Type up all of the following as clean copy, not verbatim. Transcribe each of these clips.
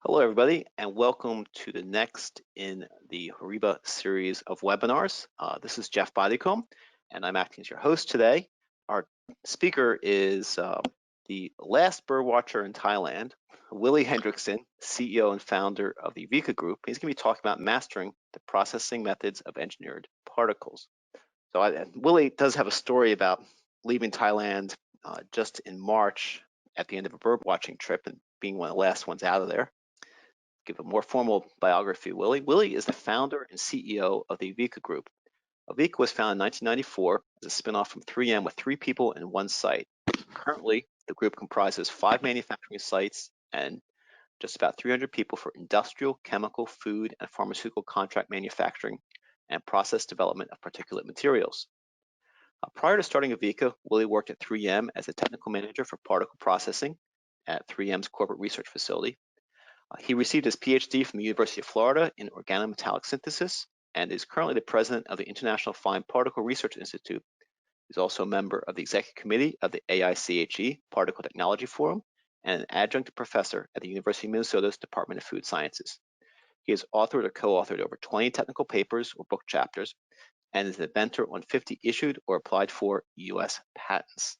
Hello, everybody, and welcome to the next in the HORIBA series of webinars. This is Jeff Bodycomb, and I'm acting as your host today. Our speaker is the last birdwatcher in Thailand, Willie Hendrickson, CEO and founder of the AVEKA Group. He's going to be talking about mastering the processing methods of engineered particles. So Willie does have a story about leaving Thailand just in March at the end of a birdwatching trip and being one of the last ones out of there. Give a more formal biography of Willie. Willie is the founder and CEO of the AVEKA Group. AVEKA was founded in 1994 as a spinoff from 3M with 3 people and 1 site. Currently, the group comprises 5 manufacturing sites and just about 300 people for industrial, chemical, food, and pharmaceutical contract manufacturing and process development of particulate materials. Prior to starting AVEKA, Willie worked at 3M as a technical manager for particle processing at 3M's corporate research facility. He received his PhD from the University of Florida in organometallic synthesis and is currently the president of the International Fine Particle Research Institute. He's also a member of the executive committee of the AICHE Particle Technology Forum and an adjunct professor at the University of Minnesota's Department of Food Sciences. He has authored or co-authored over 20 technical papers or book chapters and is an inventor on 50 issued or applied for U.S. patents.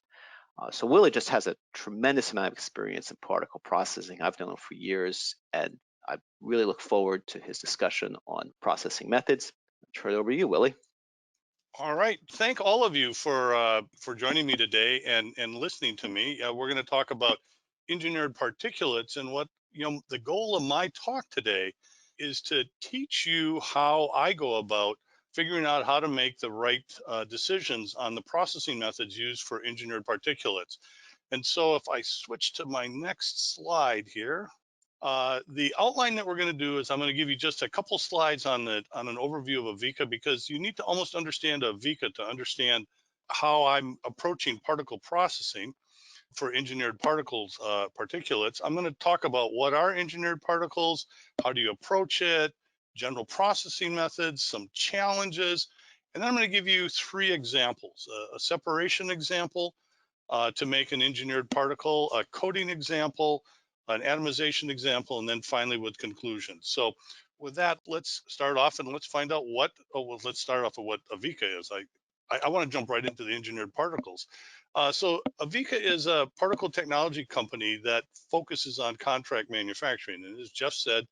So Willie just has a tremendous amount of experience in particle processing. I've known him for years, and I really look forward to his discussion on processing methods. I'll turn it over to you, Willie. All right. Thank all of you for joining me today and listening to me. We're going to talk about engineered particulates, and what the goal of my talk today is to teach you how I go about figuring out how to make the right decisions on the processing methods used for engineered particulates. And so if I switch to my next slide here, the outline that we're going to do is I'm going to give you just a couple slides on an overview of AVEKA, because you need to almost understand AVEKA to understand how I'm approaching particle processing for engineered particulates. I'm going to talk about what are engineered particles, how do you approach it, general processing methods, some challenges, and then I'm going to give you 3 examples: a separation example to make an engineered particle, a coating example, an atomization example, and then finally with conclusions. So with that, let's start off and let's find out what, let's start off with what AVEKA is. I want to jump right into the engineered particles. So AVEKA is a particle technology company that focuses on contract manufacturing. And as Jeff said,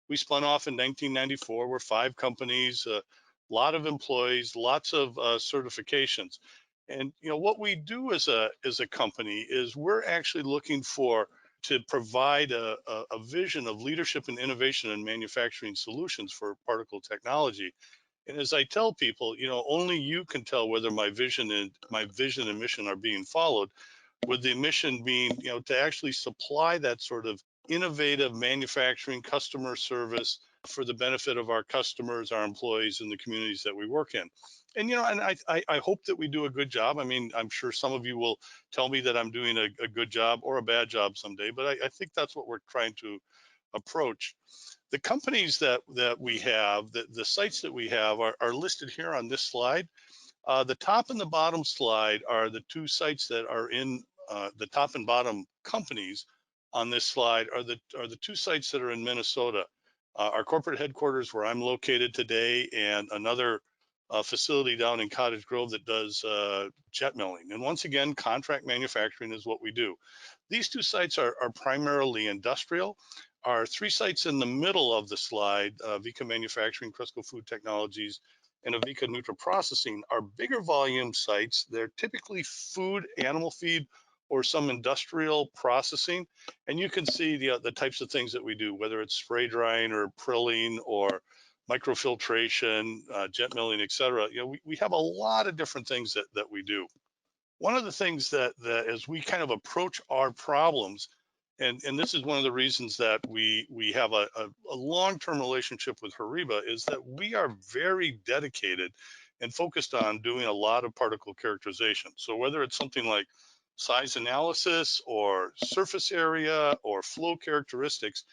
we spun off in 1994. We're 5 companies, a lot of employees, lots of certifications. And what we do as a company is we're actually looking to provide a vision of leadership and innovation in manufacturing solutions for particle technology. And as I tell people, only you can tell whether my vision and mission are being followed, with the mission being, to actually supply that sort of innovative manufacturing customer service for the benefit of our customers, our employees, and the communities that we work in. And I hope that we do a good job. I mean, I'm sure some of you will tell me that I'm doing a good job or a bad job someday, but I think that's what we're trying to approach. The companies that we have, the sites that we have are listed here on this slide. The top and the bottom slide are the 2 sites that are in the top and bottom companies on this slide are the 2 sites that are in Minnesota. Our corporate headquarters, where I'm located today, and another facility down in Cottage Grove that does jet milling. And once again, contract manufacturing is what we do. These 2 sites are primarily industrial. Our 3 sites in the middle of the slide, AVEKA Manufacturing, Cresco Food Technologies, and AVEKA Neutral Processing, are bigger volume sites. They're typically food, animal feed, or some industrial processing. And you can see the types of things that we do, whether it's spray drying or prilling or microfiltration, jet milling, et cetera. We have a lot of different things that we do. One of the things that as we kind of approach our problems, and this is one of the reasons that we have a long-term relationship with HORIBA, is that we are very dedicated and focused on doing a lot of particle characterization. So whether it's something like size analysis or surface area or flow characteristics,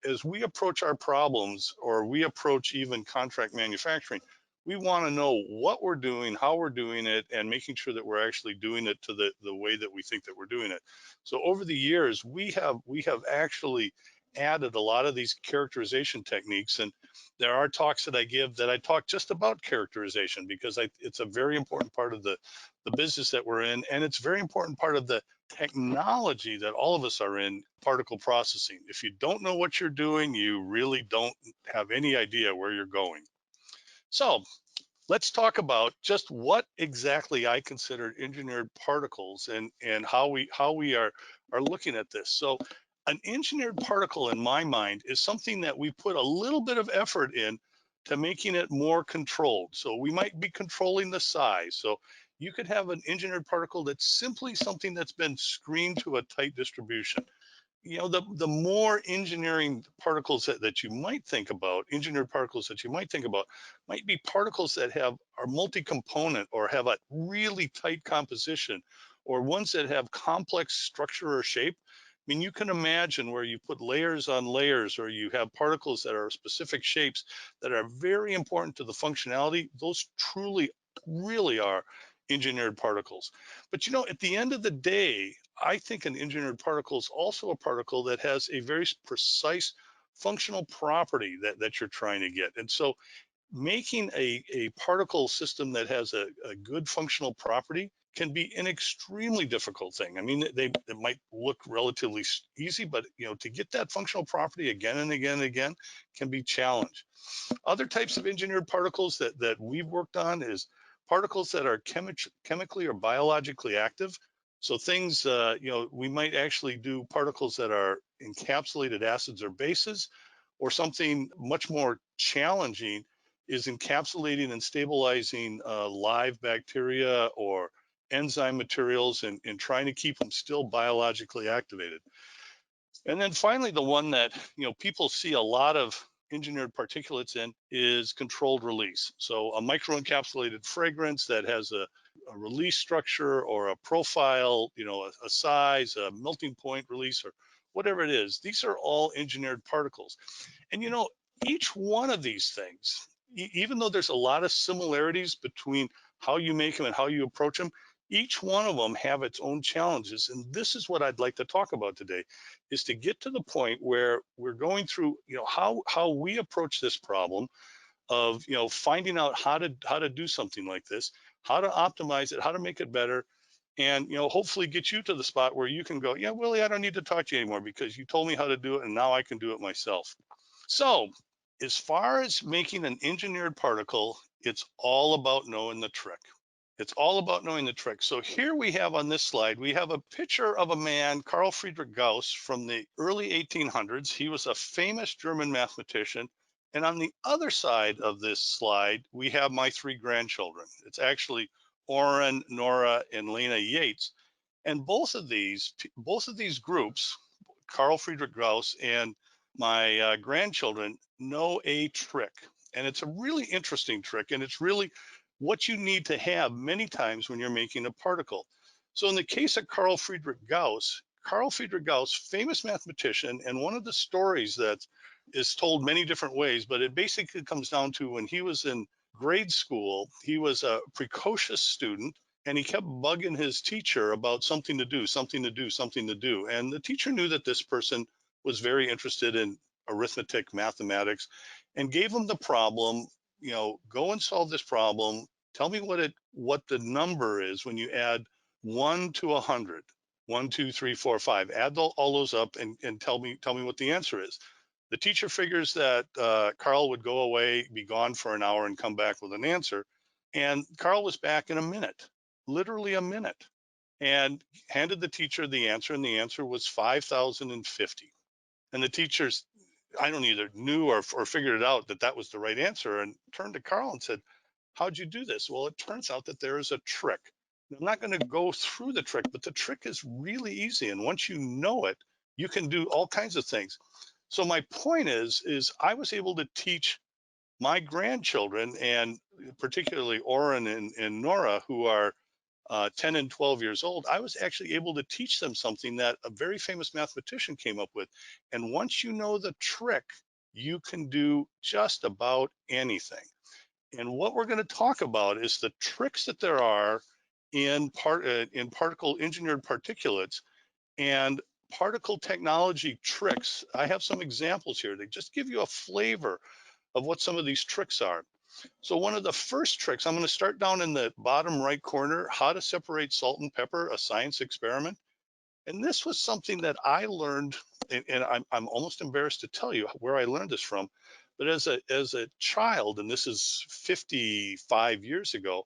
as we approach our problems, or we approach even contract manufacturing, we want to know what we're doing, how we're doing it, and making sure that we're actually doing it to the way that we think that we're doing it. So over the years, we have actually added a lot of these characterization techniques, and there are talks that I give that I talk just about characterization because it's a very important part of the business that we're in, and it's a very important part of the technology that all of us are in, particle processing. If you don't know what you're doing, you really don't have any idea where you're going. So let's talk about just what exactly I consider engineered particles and how we are looking at this. So an engineered particle in my mind is something that we put a little bit of effort in to making it more controlled. So we might be controlling the size. So you could have an engineered particle that's simply something that's been screened to a tight distribution. You know, the more engineering particles that you might think about, engineered particles that you might think about, might be particles that are multi-component or have a really tight composition, or ones that have complex structure or shape. I mean, you can imagine where you put layers on layers, or you have particles that are specific shapes that are very important to the functionality. Those truly, really are engineered particles. But you know, at the end of the day, I think an engineered particle is also a particle that has a very precise functional property that you're trying to get. And so making a particle system that has a good functional property can be an extremely difficult thing. I mean, it might look relatively easy, but you know, to get that functional property again and again and again can be challenged. Other types of engineered particles that we've worked on is particles that are chemically or biologically active. So things, you know, we might actually do particles that are encapsulated acids or bases, or something much more challenging is encapsulating and stabilizing live bacteria or enzyme materials and trying to keep them still biologically activated. And then finally, the one that, you know, people see a lot of engineered particulates in is controlled release. So a microencapsulated fragrance that has a release structure or a profile, you know, a size, a melting point release, or whatever it is. These are all engineered particles. And, you know, each one of these things, even though there's a lot of similarities between how you make them and how you approach them, each one of them have its own challenges. And this is what I'd like to talk about today, is to get to the point where we're going through, you know, how we approach this problem of, you know, finding out how to do something like this, how to optimize it, how to make it better, and, you know, hopefully get you to the spot where you can go, yeah, Willie, I don't need to talk to you anymore because you told me how to do it and now I can do it myself. So as far as making an engineered particle, it's all about knowing the trick. It's all about knowing the trick. So here we have on this slide, we have a picture of a man, Carl Friedrich Gauss, from the early 1800s. He was a famous German mathematician. And on the other side of this slide, we have my three grandchildren. It's actually Oren, Nora, and Lena Yates. And both of these groups, Carl Friedrich Gauss and my grandchildren, know a trick. And it's a really interesting trick. And it's really what you need to have many times when you're making a particle. So in the case of Carl Friedrich Gauss, famous mathematician, and one of the stories that is told many different ways, but it basically comes down to when he was in grade school, he was a precocious student and he kept bugging his teacher about something to do. And the teacher knew that this person was very interested in arithmetic, mathematics, and gave him the problem, you know, go and solve this problem. Tell me what the number is when you add 1 to 100. 1, 2, 3, 4, 5. Add all those up and tell me what the answer is. The teacher figures that Carl would go away, be gone for an hour, and come back with an answer. And Carl was back in a minute, literally a minute, and handed the teacher the answer, and the answer was 5,050. And the teachers, I don't either knew or figured it out that was the right answer, and turned to Carl and said, how'd you do this? Well, it turns out that there is a trick. I'm not going to go through the trick, but the trick is really easy. And once you know it, you can do all kinds of things. So my point is I was able to teach my grandchildren, and particularly Oren and Nora, who are 10 and 12 years old, I was actually able to teach them something that a very famous mathematician came up with. And once you know the trick, you can do just about anything. And what we're going to talk about is the tricks that there are in particle engineered particulates, and particle technology tricks, I have some examples here. They just give you a flavor of what some of these tricks are. So one of the first tricks, I'm going to start down in the bottom right corner, how to separate salt and pepper, a science experiment. And this was something that I learned, and I'm almost embarrassed to tell you where I learned this from, but as a child, and this is 55 years ago,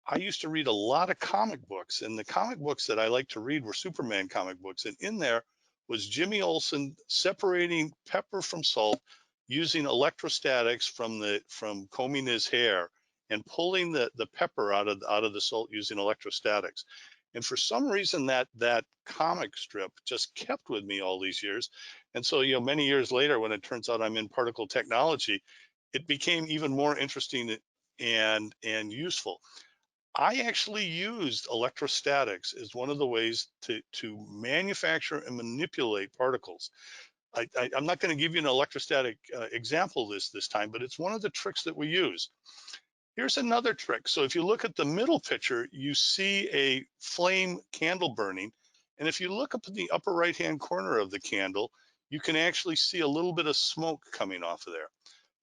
I used to read a lot of comic books, and the comic books that I liked to read were Superman comic books. And in there was Jimmy Olsen separating pepper from salt using electrostatics from combing his hair and pulling the pepper out of the salt using electrostatics. And for some reason that comic strip just kept with me all these years. And so, many years later, when it turns out I'm in particle technology, it became even more interesting and useful. I actually used electrostatics as one of the ways to manufacture and manipulate particles. I'm not going to give you an electrostatic example this time, but it's one of the tricks that we use. Here's another trick. So if you look at the middle picture, you see a flame candle burning. And if you look up in the upper right-hand corner of the candle, you can actually see a little bit of smoke coming off of there.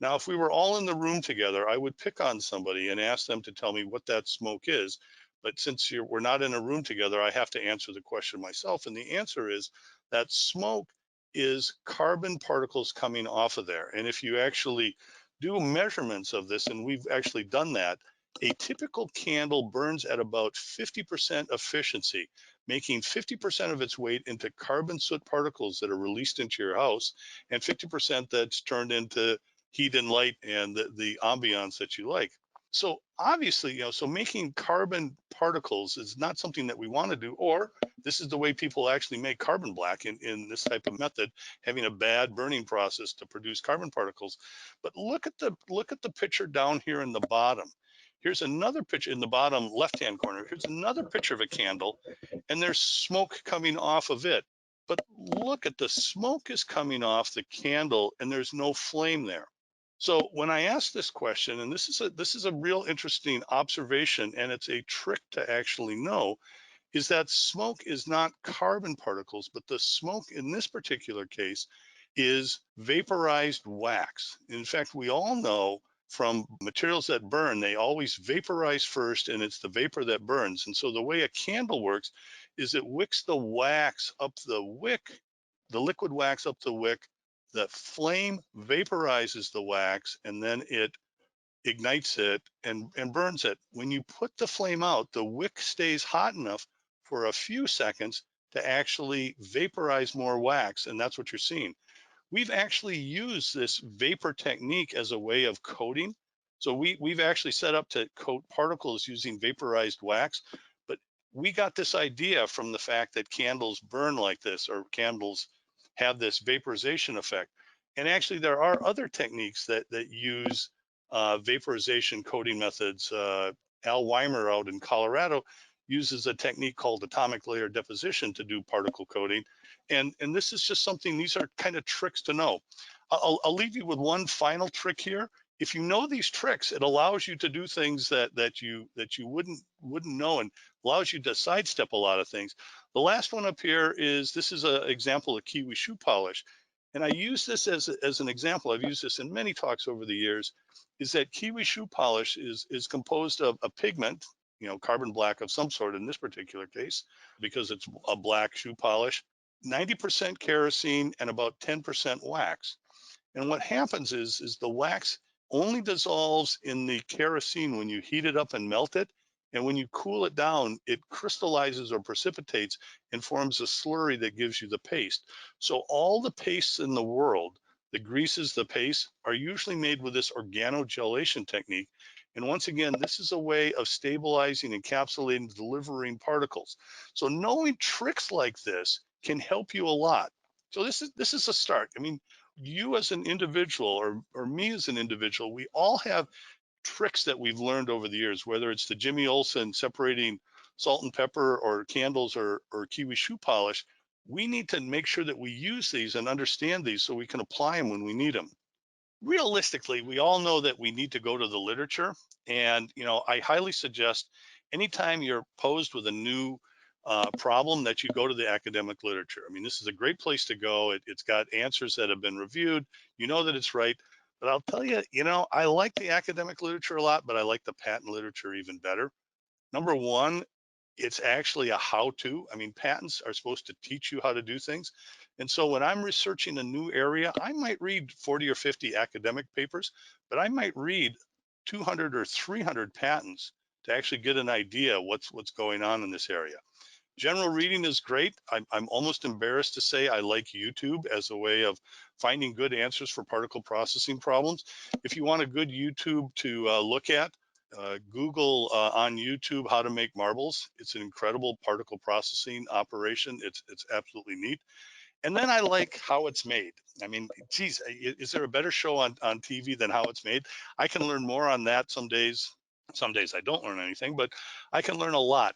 Now, if we were all in the room together, I would pick on somebody and ask them to tell me what that smoke is. But since we're not in a room together, I have to answer the question myself. And the answer is that smoke is carbon particles coming off of there. And if you actually do measurements of this, and we've actually done that, a typical candle burns at about 50% efficiency, making 50% of its weight into carbon soot particles that are released into your house, and 50% that's turned into heat and light and the ambiance that you like. So obviously, so making carbon particles is not something that we want to do, or this is the way people actually make carbon black in this type of method, having a bad burning process to produce carbon particles. But look at the picture down here in the bottom. Here's another picture in the bottom left-hand corner. Here's another picture of a candle, and there's smoke coming off of it. But look at the smoke is coming off the candle, and there's no flame there. So when I ask this question, and this is a real interesting observation, and it's a trick to actually know, is that smoke is not carbon particles, but the smoke in this particular case is vaporized wax. In fact, we all know from materials that burn, they always vaporize first, and it's the vapor that burns. And so the way a candle works is it wicks the wax up the wick, the liquid wax up the wick. The flame vaporizes the wax, and then it ignites it and burns it. When you put the flame out, the wick stays hot enough for a few seconds to actually vaporize more wax, and that's what you're seeing. We've actually used this vapor technique as a way of coating. So we've actually set up to coat particles using vaporized wax, but we got this idea from the fact that candles burn like this, or candles have this vaporization effect. And actually there are other techniques that use vaporization coating methods. Al Weimer out in Colorado uses a technique called atomic layer deposition to do particle coating. And this is just something, these are kind of tricks to know. I'll leave you with one final trick here. If you know these tricks, it allows you to do things that you wouldn't know, and allows you to sidestep a lot of things. The last one up here this is an example of kiwi shoe polish. And I use this as an example. I've used this in many talks over the years, is that kiwi shoe polish is composed of a pigment, carbon black of some sort in this particular case, because it's a black shoe polish, 90% kerosene and about 10% wax. And what happens is the wax only dissolves in the kerosene when you heat it up and melt it. And when you cool it down, it crystallizes or precipitates and forms a slurry that gives you the paste. So all the pastes in the world, the greases, the paste, are usually made with this organogelation technique. And once again, this is a way of stabilizing, encapsulating, delivering particles. So knowing tricks like this can help you a lot. So this is a start. I mean, you as an individual, or me as an individual, we all have tricks that we've learned over the years, whether it's the Jimmy Olsen separating salt and pepper, or candles, or kiwi shoe polish. We need to make sure that we use these and understand these so we can apply them when we need them. Realistically, we all know that we need to go to the literature. And, I highly suggest anytime you're posed with a new problem, that you go to the academic literature. I mean, this is a great place to go. It's got answers that have been reviewed. You know that it's right. But I'll tell you, I like the academic literature a lot, but I like the patent literature even better. Number one, it's actually a how-to. I mean, patents are supposed to teach you how to do things. And so when I'm researching a new area, I might read 40 or 50 academic papers, but I might read 200 or 300 patents to actually get an idea what's going on in this area. General reading is great. I'm almost embarrassed to say I like YouTube as a way of finding good answers for particle processing problems. If you want a good YouTube to look at, Google on YouTube how to make marbles. It's an incredible particle processing operation. It's absolutely neat. And then I like how it's made. I mean, geez, is there a better show on TV than how it's made? I can learn more on that some days. Some days I don't learn anything, but I can learn a lot.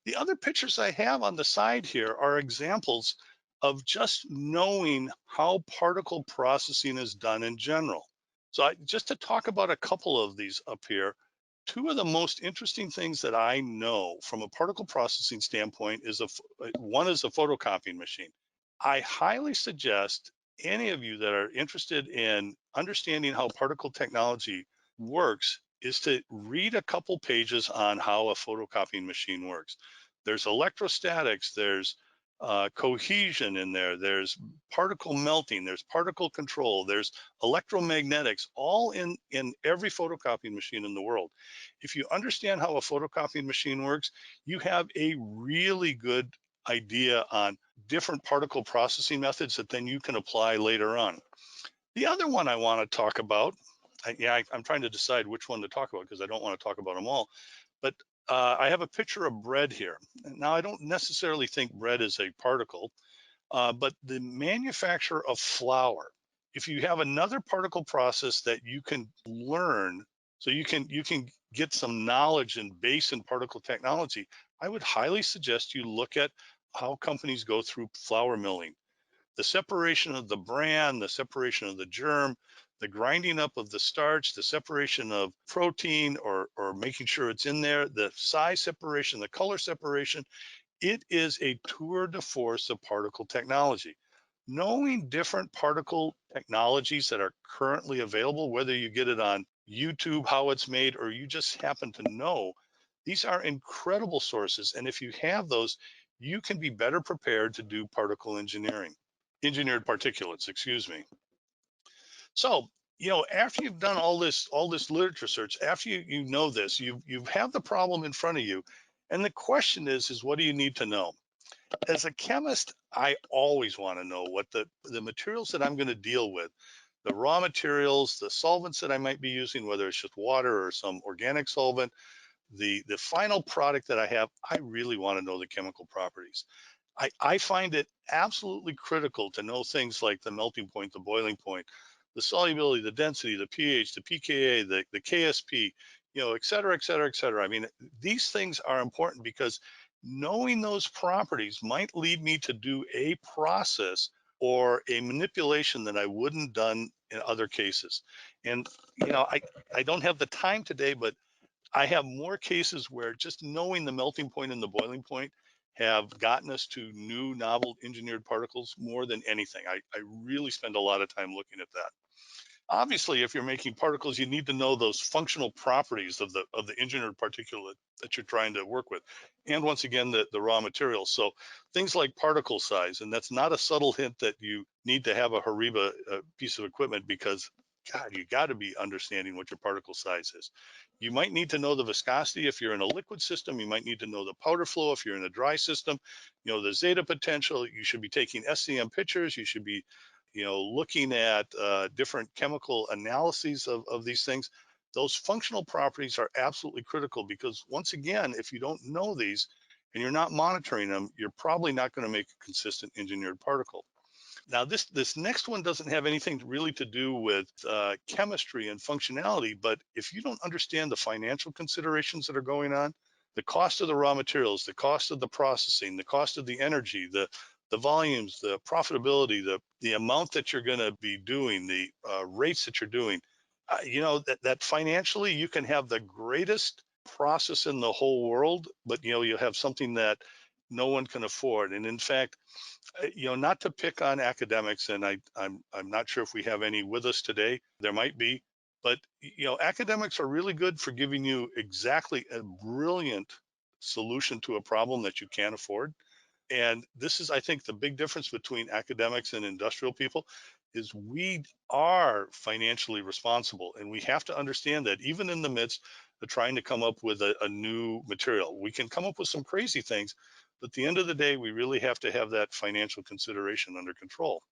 The other pictures I have on the side here are examples of just knowing how particle processing is done in general. So just to talk about a couple of these up here, two of the most interesting things that I know from a particle processing standpoint is one is a photocopying machine. I highly suggest any of you that are interested in understanding how particle technology works is to read a couple pages on how a photocopying machine works. There's electrostatics, there's cohesion in there, there's particle melting, there's particle control, there's electromagnetics, all in every photocopying machine in the world. If you understand how a photocopying machine works, you have a really good idea on different particle processing methods that then you can apply later on. The other one I want to talk about, I'm trying to decide which one to talk about because I don't want to talk about them all, but I have a picture of bread here. Now, I don't necessarily think bread is a particle, but the manufacture of flour, if you have another particle process that you can learn, so you can get some knowledge and base in particle technology, I would highly suggest you look at how companies go through flour milling. The separation of the bran, the separation of the germ, the grinding up of the starch, the separation of protein or making sure it's in there, the size separation, the color separation, it is a tour de force of particle technology. Knowing different particle technologies that are currently available, whether you get it on YouTube, how it's made, or you just happen to know, these are incredible sources. And if you have those, you can be better prepared to do particle engineering, engineered particulates, excuse me. So, after you've done all this literature search, after you know this, you have the problem in front of you. And the question is what do you need to know? As a chemist, I always want to know what the materials that I'm going to deal with, the raw materials, the solvents that I might be using, whether it's just water or some organic solvent, the final product that I have, I really want to know the chemical properties. I find it absolutely critical to know things like the melting point, the boiling point, the solubility, the density, the pH, the pKa, the KSP, et cetera, et cetera, et cetera. I mean, these things are important because knowing those properties might lead me to do a process or a manipulation that I wouldn't done in other cases. And, I don't have the time today, but I have more cases where just knowing the melting point and the boiling point have gotten us to new novel engineered particles more than anything. I really spend a lot of time looking at that. Obviously, if you're making particles, you need to know those functional properties of the engineered particulate that you're trying to work with. And once again, the raw materials. So things like particle size, and that's not a subtle hint that you need to have a HORIBA piece of equipment because God, you got to be understanding what your particle size is. You might need to know the viscosity if you're in a liquid system. You might need to know the powder flow if you're in a dry system. The zeta potential. You should be taking SCM pictures. You should be looking at different chemical analyses of these things. Those functional properties are absolutely critical because once again, if you don't know these and you're not monitoring them, you're probably not going to make a consistent engineered particle. Now, this next one doesn't have anything really to do with chemistry and functionality, but if you don't understand the financial considerations that are going on, the cost of the raw materials, the cost of the processing, the cost of the energy, the volumes, the profitability, the amount that you're going to be doing, the rates that you're doing, that financially you can have the greatest process in the whole world, but you'll have something that no one can afford. And in fact, not to pick on academics, and I'm not sure if we have any with us today. There might be, but academics are really good for giving you exactly a brilliant solution to a problem that you can't afford. And this is, I think, the big difference between academics and industrial people is we are financially responsible, and we have to understand that even in the midst of trying to come up with a new material, we can come up with some crazy things, but at the end of the day, we really have to have that financial consideration under control.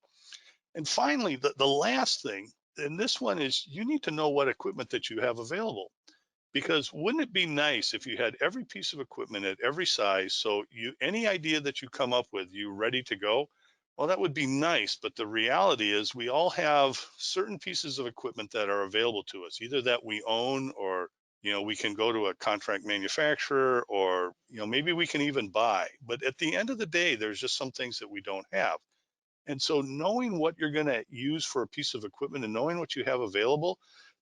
And finally, the last thing, and this one is you need to know what equipment that you have available. Because wouldn't it be nice if you had every piece of equipment at every size, so any idea that you come up with, you're ready to go? Well, that would be nice, but the reality is we all have certain pieces of equipment that are available to us, either that we own, or we can go to a contract manufacturer, or maybe we can even buy. But at the end of the day, there's just some things that we don't have. And so knowing what you're going to use for a piece of equipment and knowing what you have available,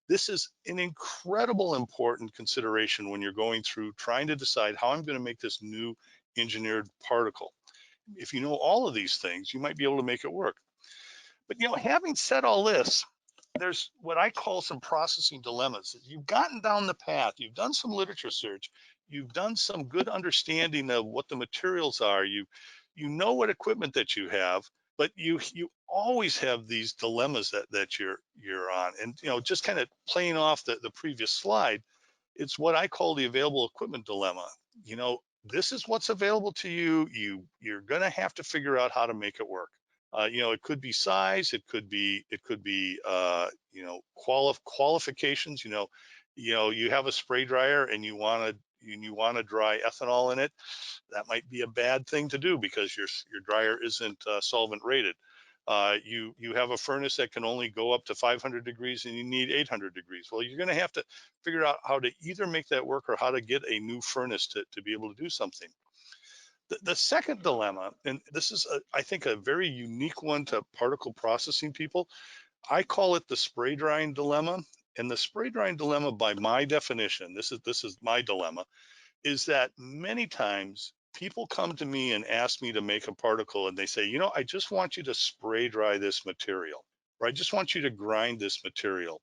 this is an incredible important consideration when you're going through trying to decide how I'm going to make this new engineered particle. If you know all of these things, you might be able to make it work. But having said all this, there's what I call some processing dilemmas. You've gotten down the path, you've done some literature search, you've done some good understanding of what the materials are, you know what equipment that you have, but you always have these dilemmas that you're on. And just kind of playing off the previous slide, it's what I call the available equipment dilemma. This is what's available to you. You're gonna have to figure out how to make it work. It could be size, it could be qualifications. You have a spray dryer and you want to dry ethanol in it. That might be a bad thing to do because your dryer isn't solvent rated. You have a furnace that can only go up to 500 degrees and you need 800 degrees. Well, you're going to have to figure out how to either make that work or how to get a new furnace to be able to do something. The second dilemma, and this is, I think, a very unique one to particle processing people, I call it the spray drying dilemma. And the spray drying dilemma, by my definition, this is my dilemma, is that many times people come to me and ask me to make a particle and they say, I just want you to spray dry this material, or I just want you to grind this material.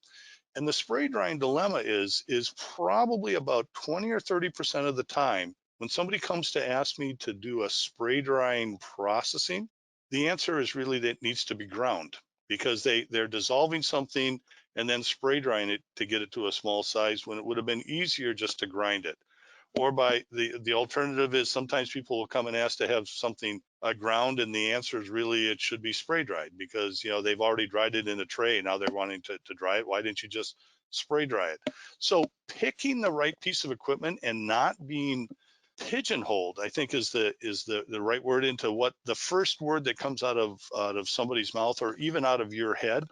And the spray drying dilemma is probably about 20 or 30% of the time when somebody comes to ask me to do a spray drying processing, the answer is really that it needs to be ground, because they're dissolving something and then spray drying it to get it to a small size when it would have been easier just to grind it. Or by the alternative is sometimes people will come and ask to have something ground, and the answer is really it should be spray dried, because they've already dried it in a tray. Now they're wanting to dry it. Why didn't you just spray dry it? So picking the right piece of equipment and not being pigeonholed, I think, is the right word into what the first word that comes out of somebody's mouth or even out of your head.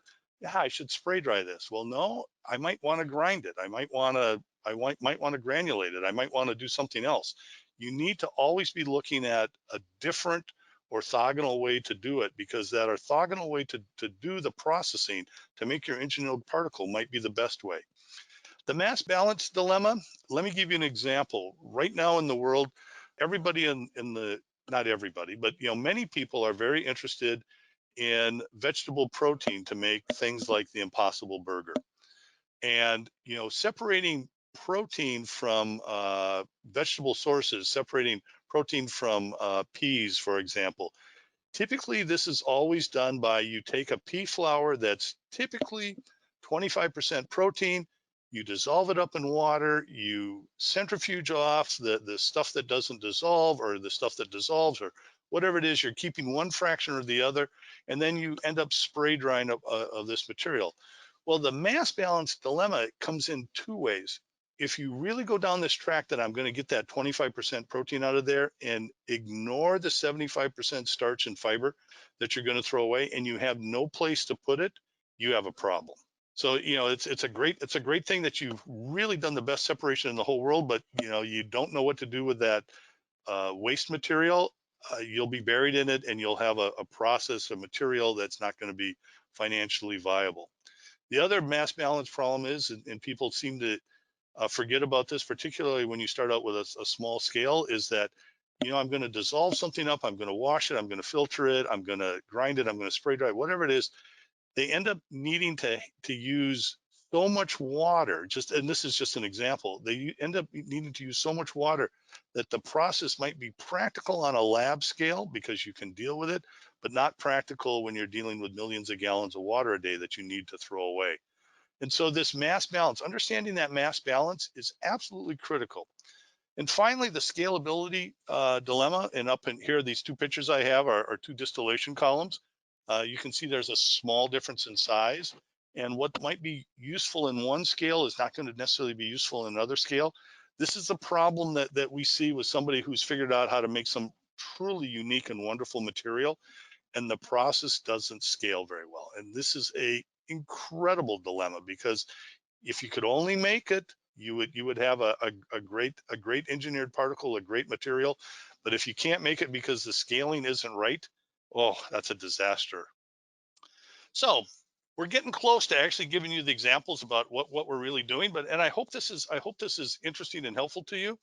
Yeah, I should spray dry this. Well, no, I might want to grind it. I might want to granulate it. I might want to do something else. You need to always be looking at a different orthogonal way to do it, because that orthogonal way to do the processing to make your engineered particle might be the best way. The mass balance dilemma, let me give you an example. Right now in the world, everybody not everybody, but many people are very interested in vegetable protein to make things like the Impossible Burger. And separating protein from vegetable sources, separating protein from peas, for example. Typically, this is always done by you take a pea flour that's typically 25% protein, you dissolve it up in water, you centrifuge off the stuff that doesn't dissolve or the stuff that dissolves, or whatever it is, you're keeping one fraction or the other, and then you end up spray drying of this material. Well, the mass balance dilemma comes in two ways. If you really go down this track that I'm going to get that 25% protein out of there and ignore the 75% starch and fiber that you're going to throw away, and you have no place to put it, you have a problem. So it's a great thing that you've really done the best separation in the whole world, but you don't know what to do with that waste material. You'll be buried in it, and you'll have a process, a material that's not going to be financially viable. The other mass balance problem is, and people seem to forget about this, particularly when you start out with a small scale, is that you know, I'm going to dissolve something up, I'm going to wash it, I'm going to filter it, I'm going to grind it, I'm going to spray dry, whatever it is, they end up needing to use so much water, just, and this is just an example, they end up needing to use so much water that the process might be practical on a lab scale because you can deal with it, but not practical when you're dealing with millions of gallons of water a day that you need to throw away. And so this mass balance, understanding that mass balance is absolutely critical. And finally, the scalability dilemma, and up in here, these two pictures I have are two distillation columns. You can see there's a small difference in size, and what might be useful in one scale is not going to necessarily be useful in another scale. This is a problem that we see with somebody who's figured out how to make some truly unique and wonderful material, and the process doesn't scale very well. And this is a incredible dilemma, because if you could only make it, you would have a great engineered particle, a great material. But if you can't make it because the scaling isn't right, oh, that's a disaster. So we're getting close to actually giving you the examples about what we're really doing. But I hope this is interesting and helpful to you.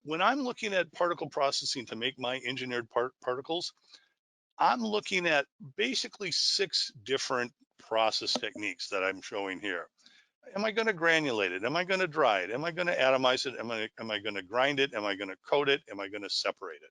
When I'm looking at particle processing to make my engineered particles, I'm looking at basically 6 different process techniques that I'm showing here. Am I going to granulate it? Am I going to dry it? Am I going to atomize it? Am I going to grind it? Am I going to coat it? Am I going to separate it?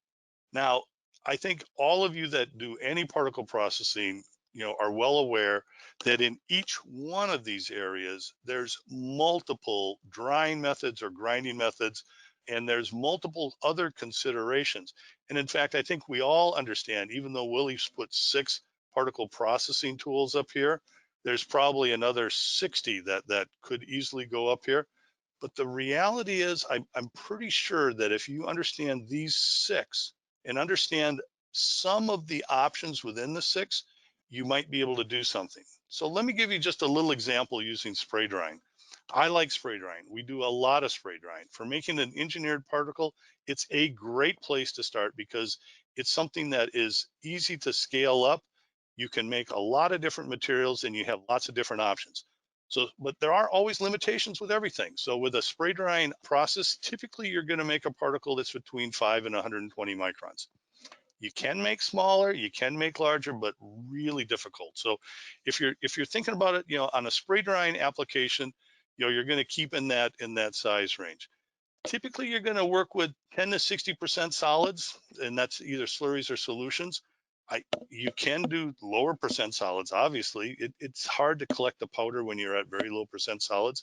Now, I think all of you that do any particle processing, you know, are well aware that in each one of these areas, there's multiple drying methods or grinding methods, and there's multiple other considerations. And in fact, I think we all understand, even though Willie's put 6 particle processing tools up here, there's probably another 60 that could easily go up here. But the reality is, I'm pretty sure that if you understand these 6 and understand some of the options within the 6, you might be able to do something. So let me give you just a little example using spray drying. I like spray drying. We do a lot of spray drying. For making an engineered particle, it's a great place to start because it's something that is easy to scale up. You can make a lot of different materials and you have lots of different options. So, but there are always limitations with everything. So with a spray drying process, typically you're going to make a particle that's between 5 and 120 microns. You can make smaller, you can make larger, but really difficult. So if you're thinking about it, you know, on a spray drying application, you know, you're going to keep in that size range. Typically, you're going to work with 10 to 60% solids, and that's either slurries or solutions. You can do lower percent solids, obviously. It's hard to collect the powder when you're at very low percent solids.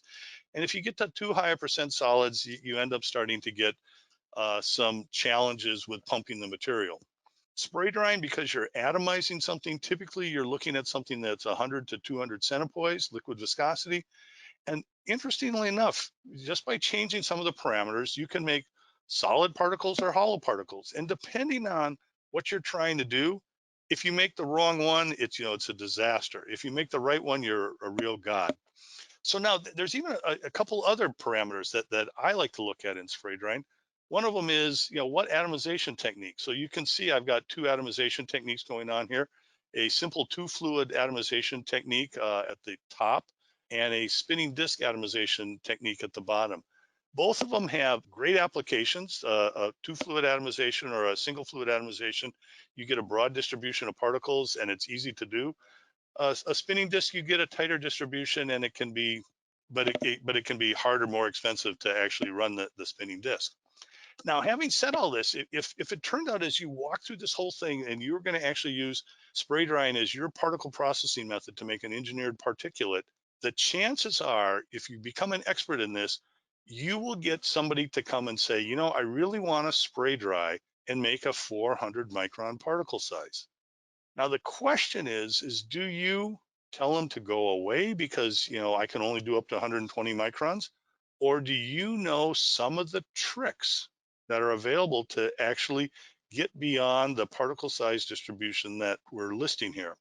And if you get to too high a percent solids, you end up starting to get some challenges with pumping the material. Spray drying, because you're atomizing something, typically you're looking at something that's 100 to 200 centipoise, liquid viscosity. And interestingly enough, just by changing some of the parameters, you can make solid particles or hollow particles. And depending on what you're trying to do, if you make the wrong one, it's a disaster. If you make the right one, you're a real god. So now there's even a couple other parameters that I like to look at in spray drying. One of them is, what atomization technique. So you can see I've got 2 atomization techniques going on here. A simple 2-fluid atomization technique at the top, and a spinning disk atomization technique at the bottom. Both of them have great applications. A 2-fluid atomization or a single fluid atomization, you get a broad distribution of particles and it's easy to do. A spinning disk, you get a tighter distribution, and it can be, but it can be harder, more expensive to actually run the spinning disk. Now, having said all this, if it turned out as you walk through this whole thing and you're going to actually use spray drying as your particle processing method to make an engineered particulate, the chances are, if you become an expert in this, you will get somebody to come and say, I really want to spray dry and make a 400 micron particle size. Now, the question is do you tell them to go away because, I can only do up to 120 microns? Or do you know some of the tricks that are available to actually get beyond the particle size distribution that we're listing here?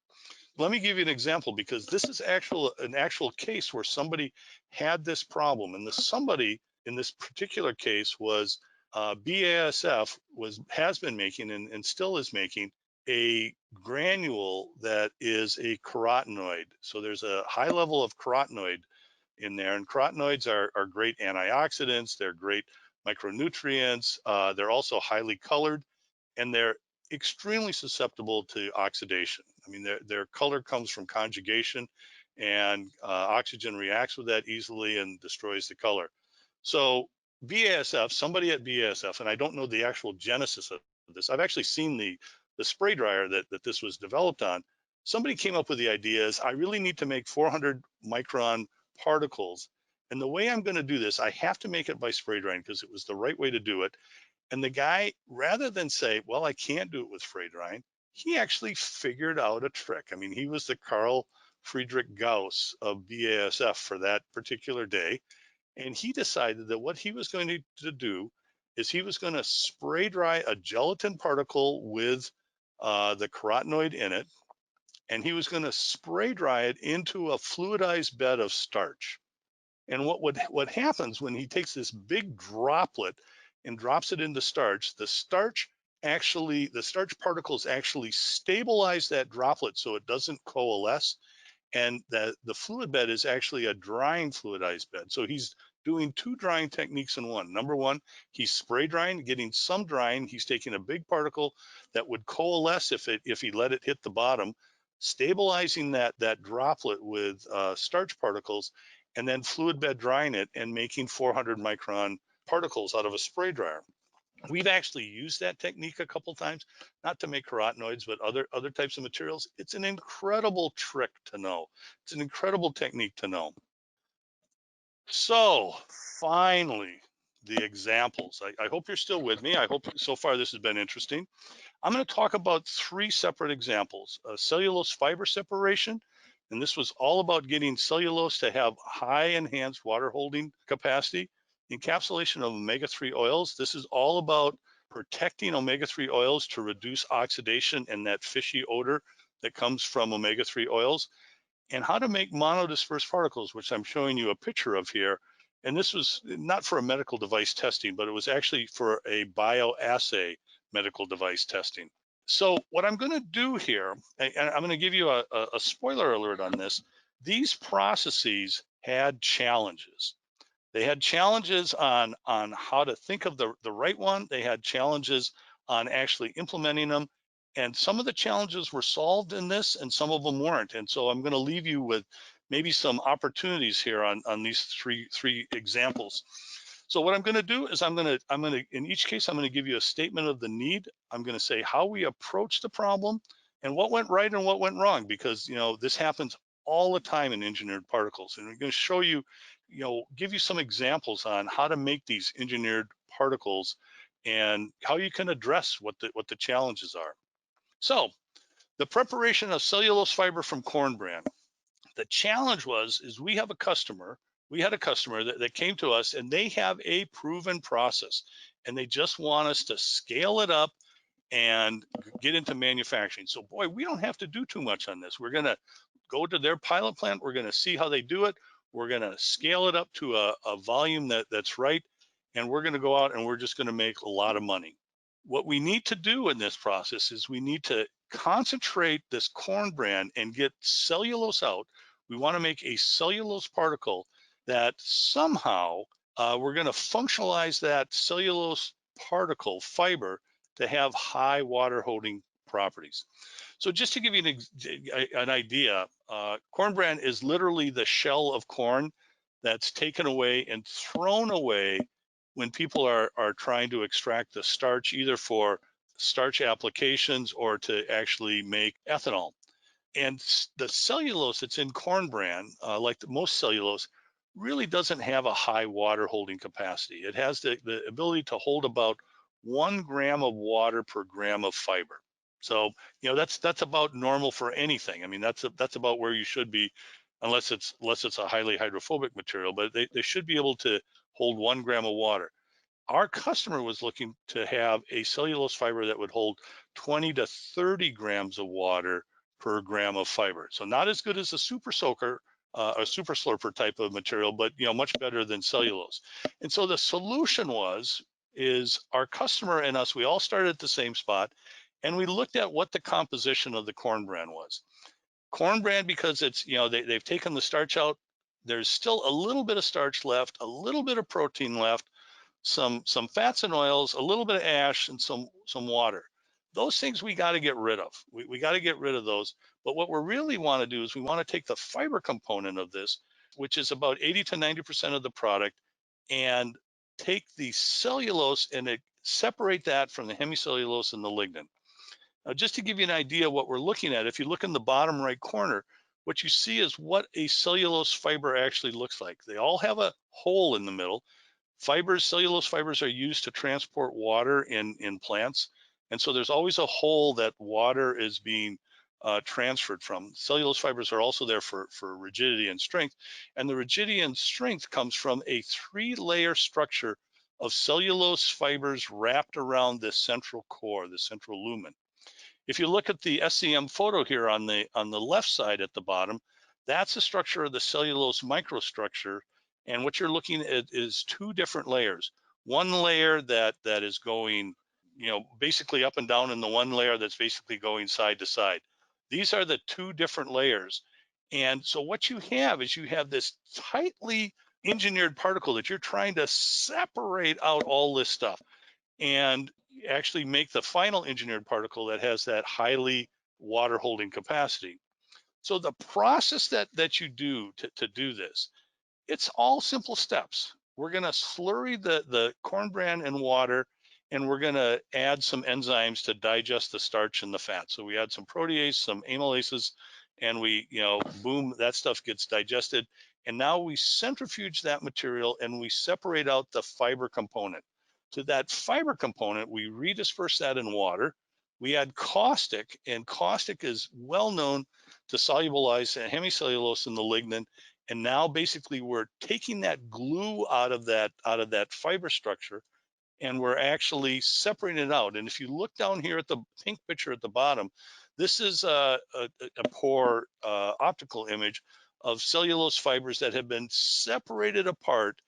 Let me give you an example, because this is an actual case where somebody had this problem. And the somebody in this particular case was BASF has been making and still is making a granule that is a carotenoid. So there's a high level of carotenoid in there, and carotenoids are great antioxidants. They're great micronutrients. They're also highly colored. and they're extremely susceptible to oxidation. I mean, their color comes from conjugation, and oxygen reacts with that easily and destroys the color. So BASF, somebody at BASF, and I don't know the actual genesis of this. I've actually seen the spray dryer that this was developed on. Somebody came up with the idea is I really need to make 400 micron particles. And the way I'm going to do this, I have to make it by spray drying because it was the right way to do it. And the guy, rather than say, well, I can't do it with spray drying, he actually figured out a trick. I mean, he was the Carl Friedrich Gauss of BASF for that particular day. And he decided that what he was going to do is he was going to spray dry a gelatin particle with the carotenoid in it, and he was going to spray dry it into a fluidized bed of starch. And what happens when he takes this big droplet and drops it into starch, the starch particles actually stabilize that droplet so it doesn't coalesce, and the fluid bed is actually a drying fluidized bed. So he's doing two drying techniques in one. Number one, he's spray drying, getting some drying. He's taking a big particle that would coalesce if he let it hit the bottom, stabilizing that droplet with starch particles, and then fluid bed drying it and making 400 micron particles out of a spray dryer. We've actually used that technique a couple times, not to make carotenoids, but other types of materials. It's an incredible trick to know. It's an incredible technique to know. So finally, the examples. I hope you're still with me. I hope so far this has been interesting. I'm going to talk about three separate examples. Cellulose fiber separation, and this was all about getting cellulose to have high enhanced water holding capacity. Encapsulation of omega-3 oils. This is all about protecting omega-3 oils to reduce oxidation and that fishy odor that comes from omega-3 oils. And how to make monodisperse particles, which I'm showing you a picture of here. And this was not for a medical device testing, but it was actually for a bioassay medical device testing. So what I'm going to do here, and I'm going to give you a spoiler alert on this, these processes had challenges. They had challenges on how to think of the right one. They had challenges on actually implementing them. And some of the challenges were solved in this and some of them weren't. And so I'm going to leave you with maybe some opportunities here on these three examples. So what I'm going to do is I'm going to in each case, I'm going to give you a statement of the need. I'm going to say how we approach the problem and what went right and what went wrong, because this happens all the time in engineered particles. And we're going to show you, give you some examples on how to make these engineered particles and how you can address what the challenges are. So the preparation of cellulose fiber from corn bran. The challenge is we had a customer that came to us and they have a proven process and they just want us to scale it up and get into manufacturing. So boy, we don't have to do too much on this. We're going to go to their pilot plant. We're going to see how they do it. We're going to scale it up to a volume that's right. And we're going to go out and we're just going to make a lot of money. What we need to do in this process is we need to concentrate this corn bran and get cellulose out. We want to make a cellulose particle that somehow we're going to functionalize that cellulose particle fiber to have high water holding properties. So just to give you an idea, corn bran is literally the shell of corn that's taken away and thrown away when people are trying to extract the starch, either for starch applications or to actually make ethanol. And the cellulose that's in corn bran, like most cellulose, really doesn't have a high water holding capacity. It has the ability to hold about 1 gram of water per gram of fiber. So that's about normal for anything. I mean that's about where you should be, unless it's a highly hydrophobic material. But they should be able to hold 1 gram of water. Our customer was looking to have a cellulose fiber that would hold 20 to 30 grams of water per gram of fiber. So not as good as a super soaker, a super slurper type of material, but much better than cellulose. And so the solution is our customer and us, we all started at the same spot, and we looked at what the composition of the corn bran was. Corn bran, because it's they've taken the starch out, there's still a little bit of starch left, a little bit of protein left, some fats and oils, a little bit of ash, and some water. Those things we got to get rid of. We got to get rid of those. But what we really want to do is we want to take the fiber component of this, which is about 80 to 90% of the product, and take the cellulose and separate that from the hemicellulose and the lignin. Now, just to give you an idea of what we're looking at, if you look in the bottom right corner, what you see is what a cellulose fiber actually looks like. They all have a hole in the middle. Cellulose fibers are used to transport water in plants. And so there's always a hole that water is being transferred from. Cellulose fibers are also there for rigidity and strength. And the rigidity and strength comes from a 3-layer structure of cellulose fibers wrapped around this central core, the central lumen. If you look at the SEM photo here on the left side at the bottom, that's the structure of the cellulose microstructure. And what you're looking at is 2 different layers. One layer that is going, basically up and down, and the one layer that's basically going side to side. These are the 2 different layers. And so what you have is you have this tightly engineered particle that you're trying to separate out all this stuff and actually make the final engineered particle that has that highly water holding capacity. So the process that you do to do this, it's all simple steps. We're going to slurry the corn bran in water, and we're going to add some enzymes to digest the starch and the fat. So we add some protease, some amylases, and we, boom, that stuff gets digested. And now we centrifuge that material and we separate out the fiber component. To that fiber component, we redisperse that in water. We add caustic, and caustic is well known to solubilize hemicellulose in the lignin. And now basically we're taking that glue out of that fiber structure, and we're actually separating it out. And if you look down here at the pink picture at the bottom, this is a poor optical image of cellulose fibers that have been separated apart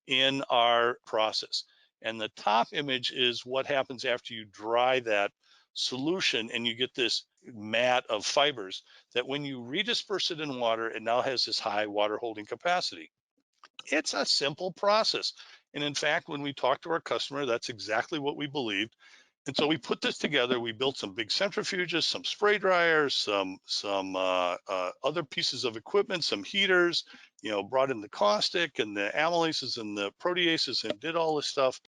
in our process. And the top image is what happens after you dry that solution and you get this mat of fibers that when you redisperse it in water, it now has this high water holding capacity. It's a simple process. And in fact, when we talked to our customer, that's exactly what we believed. And so we put this together. We built some big centrifuges, some spray dryers, some other pieces of equipment, some heaters, brought in the caustic and the amylases and the proteases and did all this stuff.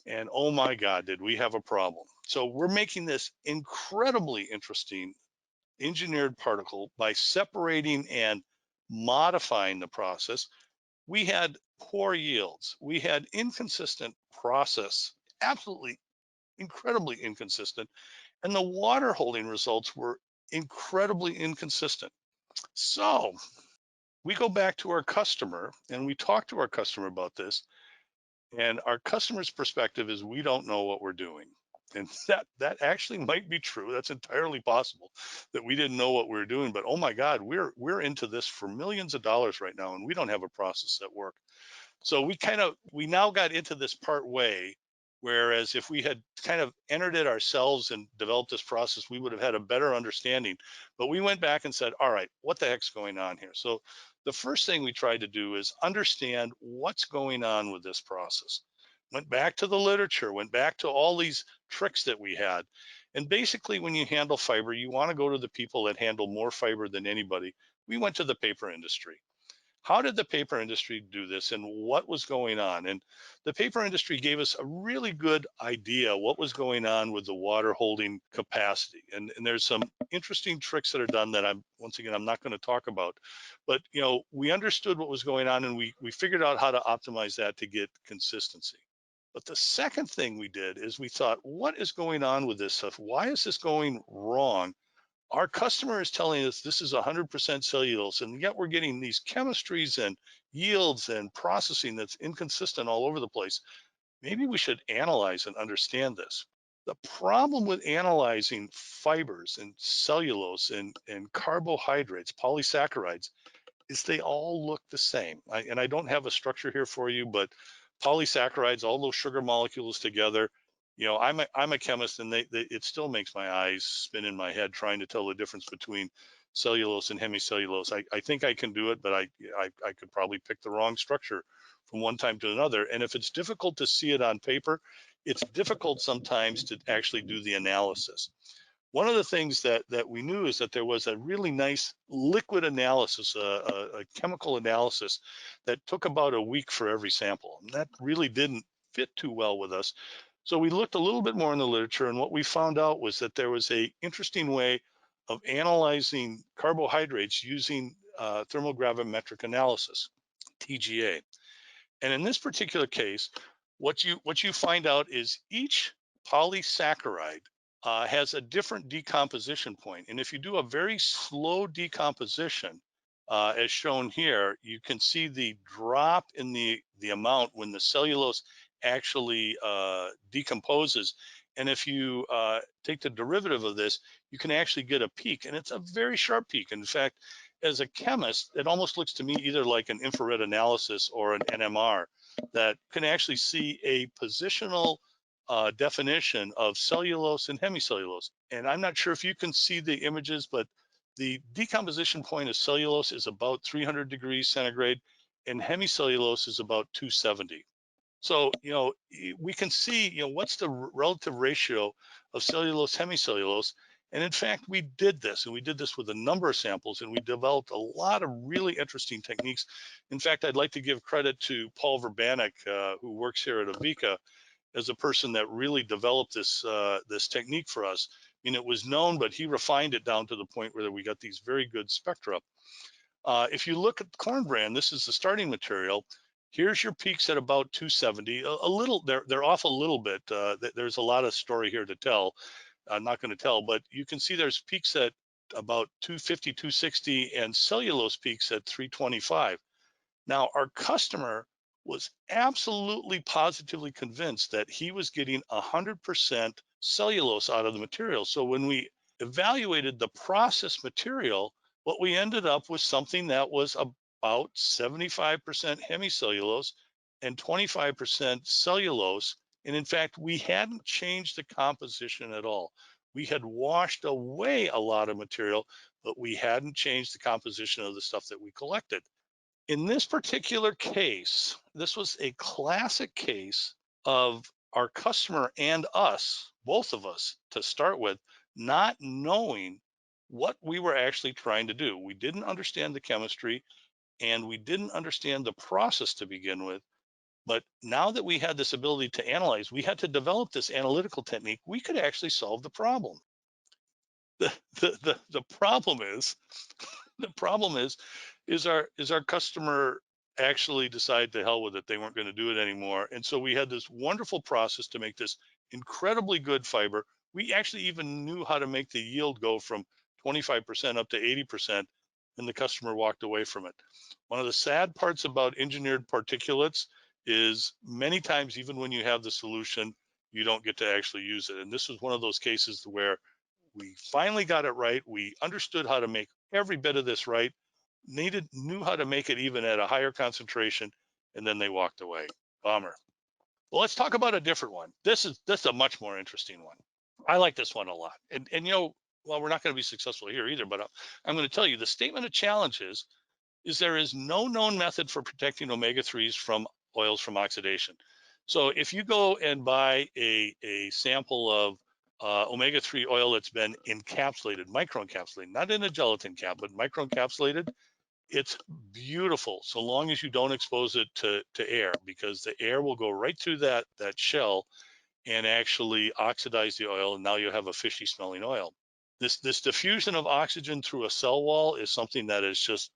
And oh my God, did we have a problem. So we're making this incredibly interesting engineered particle by separating and modifying the process. We had poor yields. We had inconsistent process, absolutely incredibly inconsistent. And the water holding results were incredibly inconsistent. So we go back to our customer and we talk to our customer about this. And our customer's perspective is we don't know what we're doing. And that actually might be true. That's entirely possible that we didn't know what we were doing. But oh my God, we're into this for millions of dollars right now, and we don't have a process that works. So we now got into this part way, whereas if we had kind of entered it ourselves and developed this process, we would have had a better understanding. But we went back and said, all right, what the heck's going on here? So the first thing we tried to do is understand what's going on with this process. Went back to the literature, went back to all these tricks that we had. And basically, when you handle fiber, you want to go to the people that handle more fiber than anybody. We went to the paper industry. How did the paper industry do this, and what was going on? And the paper industry gave us a really good idea what was going on with the water holding capacity. And there's some interesting tricks that are done that I'm not going to talk about. But we understood what was going on, and we figured out how to optimize that to get consistency. But the second thing we did is we thought, what is going on with this stuff? Why is this going wrong? Our customer is telling us this is 100% cellulose, and yet we're getting these chemistries and yields and processing that's inconsistent all over the place. Maybe we should analyze and understand this. The problem with analyzing fibers and cellulose and carbohydrates, polysaccharides, is they all look the same. And I don't have a structure here for you, but polysaccharides, all those sugar molecules together, I'm a chemist, and it still makes my eyes spin in my head trying to tell the difference between cellulose and hemicellulose. I think I can do it, but I could probably pick the wrong structure from one time to another. And if it's difficult to see it on paper, it's difficult sometimes to actually do the analysis. One of the things that we knew is that there was a really nice liquid analysis, a chemical analysis that took about a week for every sample. And that really didn't fit too well with us. So we looked a little bit more in the literature, and what we found out was that there was a interesting way of analyzing carbohydrates using thermogravimetric analysis, TGA. And in this particular case, what you find out is each polysaccharide has a different decomposition point. And if you do a very slow decomposition, as shown here, you can see the drop in the amount when the cellulose actually decomposes. And if you take the derivative of this, you can actually get a peak, and it's a very sharp peak. In fact, as a chemist, it almost looks to me either like an infrared analysis or an NMR that can actually see a positional definition of cellulose and hemicellulose. And I'm not sure if you can see the images, but the decomposition point of cellulose is about 300 degrees centigrade, and hemicellulose is about 270. So, we can see, what's the relative ratio of cellulose, hemicellulose. And in fact, we did this, and we did this with a number of samples, and we developed a lot of really interesting techniques. In fact, I'd like to give credit to Paul Verbanek, who works here at AVEKA, as a person that really developed this this technique for us. I mean, it was known, but he refined it down to the point where we got these very good spectra. If you look at corn bran, this is the starting material. Here's your peaks at about 270. A little, they're off a little bit. There's a lot of story here to tell. I'm not going to tell, but you can see there's peaks at about 250, 260, and cellulose peaks at 325. Now, our customer was absolutely positively convinced that he was getting 100% cellulose out of the material. So when we evaluated the process material, what we ended up with something that was about 75% hemicellulose and 25% cellulose. And in fact, we hadn't changed the composition at all. We had washed away a lot of material, but we hadn't changed the composition of the stuff that we collected. In this particular case, this was a classic case of our customer and us, both of us to start with, not knowing what we were actually trying to do. We didn't understand the chemistry, and we didn't understand the process to begin with. But now that we had this ability to analyze, we had to develop this analytical technique. We could actually solve the problem. The problem is, the problem is our customer actually decided to hell with it. They weren't going to do it anymore. And so we had this wonderful process to make this incredibly good fiber. We actually even knew how to make the yield go from 25% up to 80%, and the customer walked away from it. One of the sad parts about engineered particulates is many times, even when you have the solution, you don't get to actually use it. And this was one of those cases where we finally got it right. We understood how to make every bit of this right, knew how to make it even at a higher concentration, and then they walked away. Bummer. Well, let's talk about a different one. This is a much more interesting one. I like this one a lot. And well, we're not going to be successful here either, but I'm going to tell you the statement of challenges is there is no known method for protecting omega-3s from oils from oxidation. So if you go and buy a sample of omega-3 oil that's been encapsulated, microencapsulated, not in a gelatin cap, but microencapsulated, it's beautiful so long as you don't expose it to air, because the air will go right through that shell and actually oxidize the oil, and now you have a fishy smelling oil. This diffusion of oxygen through a cell wall is something that is just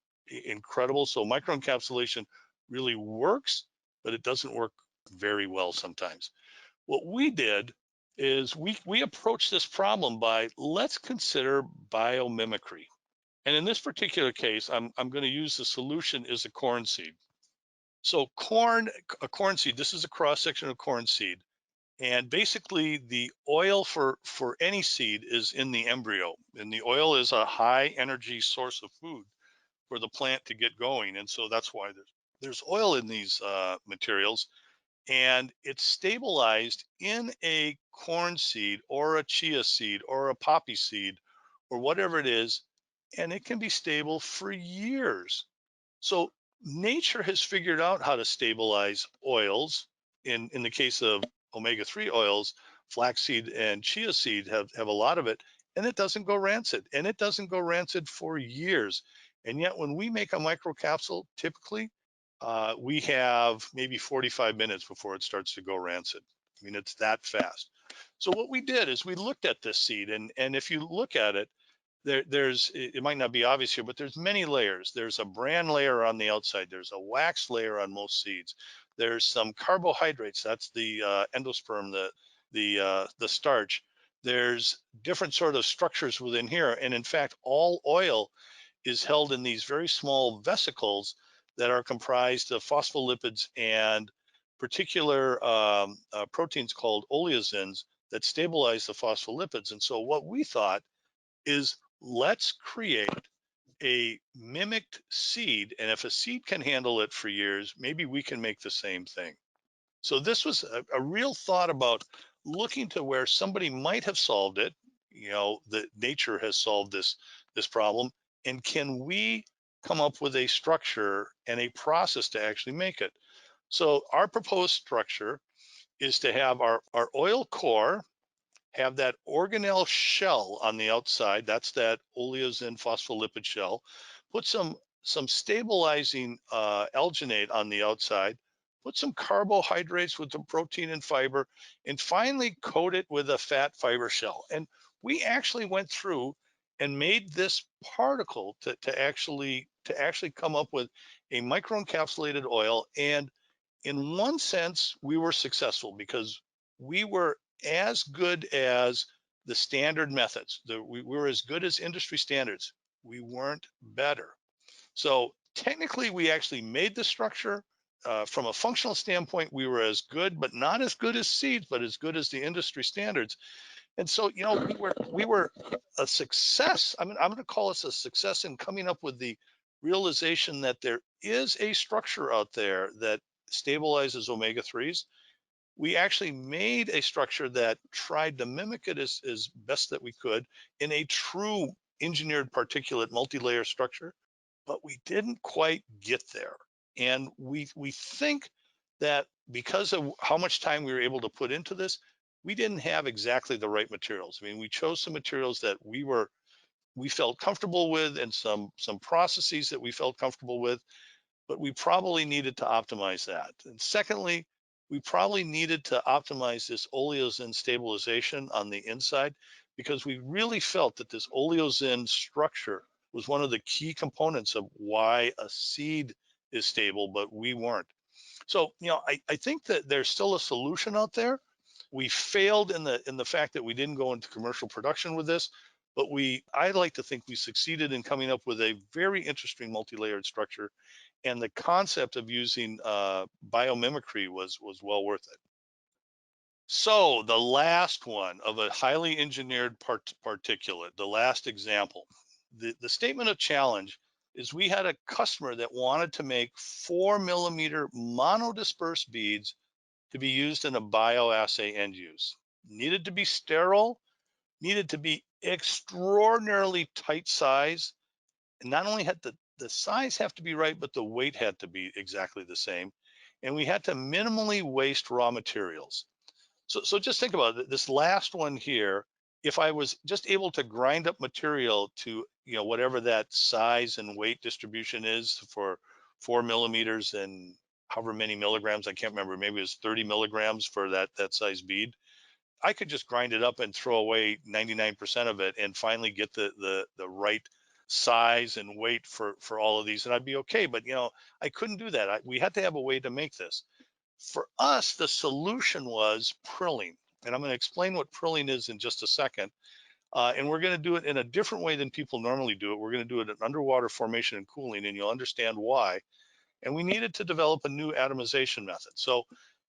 incredible. So microencapsulation really works, but it doesn't work very well sometimes. What we did is we approached this problem by, let's consider biomimicry. And in this particular case, I'm going to use the solution as a corn seed. So a corn seed, this is a cross section of corn seed. And basically the oil for any seed is in the embryo, and the oil is a high energy source of food for the plant to get going. And so that's why there's oil in these materials, and it's stabilized in a corn seed or a chia seed or a poppy seed or whatever it is and it can be stable for years. So nature has figured out how to stabilize oils. In the case of omega-3 oils, flaxseed and chia seed have a lot of it, and it doesn't go rancid. And it doesn't go rancid for years. And yet when we make a microcapsule, typically, we have maybe 45 minutes before it starts to go rancid. I mean, it's that fast. So what we did is we looked at this seed, and if you look at it, it might not be obvious here, but there's many layers. There's a bran layer on the outside. There's a wax layer on most seeds. There's some carbohydrates. That's the endosperm, the starch. There's different sort of structures within here, and in fact, all oil is held in these very small vesicles that are comprised of phospholipids and particular proteins called oleosins that stabilize the phospholipids. And so what we thought is, let's create a mimicked seed, and if a seed can handle it for years, maybe we can make the same thing. So this was a real thought about looking to where somebody might have solved it. You know, that nature has solved this problem, and can we come up with a structure and a process to actually make it? So our proposed structure is to have our oil core, have that organelle shell on the outside. That's that oleosin phospholipid shell. Put some stabilizing alginate on the outside. Put some carbohydrates with the protein and fiber, and finally coat it with a fat fiber shell. And we actually went through and made this particle to actually come up with a microencapsulated oil. And in one sense, we were successful because we were as good as the standard methods. We were as good as industry standards. We weren't better. So technically, we actually made the structure. From a functional standpoint, we were as good, but not as good as seeds, but as good as the industry standards. And so, you know, we were a success. I mean, I'm going to call us a success in coming up with the realization that there is a structure out there that stabilizes omega-3s. We actually made a structure that tried to mimic it as best that we could in a true engineered particulate multi-layer structure, but we didn't quite get there. And we think that because of how much time we were able to put into this, we didn't have exactly the right materials. I mean, we chose some materials that we felt comfortable with, and some processes that we felt comfortable with, but we probably needed to optimize that. And secondly, we probably needed to optimize this oleosin stabilization on the inside, because we really felt that this oleosin structure was one of the key components of why a seed is stable, but we weren't. So, you know, I think that there's still a solution out there. We failed in the fact that we didn't go into commercial production with this, but I like to think we succeeded in coming up with a very interesting multi-layered structure, and the concept of using biomimicry was well worth it. So the last one of a highly engineered particulate, the last example, the statement of challenge is, we had a customer that wanted to make 4mm monodispersed beads to be used in a bioassay end use. Needed to be sterile, needed to be extraordinarily tight size, and not only had the size have to be right, but the weight had to be exactly the same. And we had to minimally waste raw materials. So just think about it. This last one here, if I was just able to grind up material to, you know, whatever that size and weight distribution is for 4mm and however many milligrams, I can't remember, maybe it was 30 milligrams for that size bead, I could just grind it up and throw away 99% of it and finally get the right size and weight for all of these, and I'd be okay. But, you know, I couldn't do that. We had to have a way to make this. For us, the solution was Prilling. And I'm going to explain what Prilling is in just a second. And we're going to do it in a different way than people normally do it. We're going to do it in underwater formation and cooling, and you'll understand why. And we needed to develop a new atomization method. So,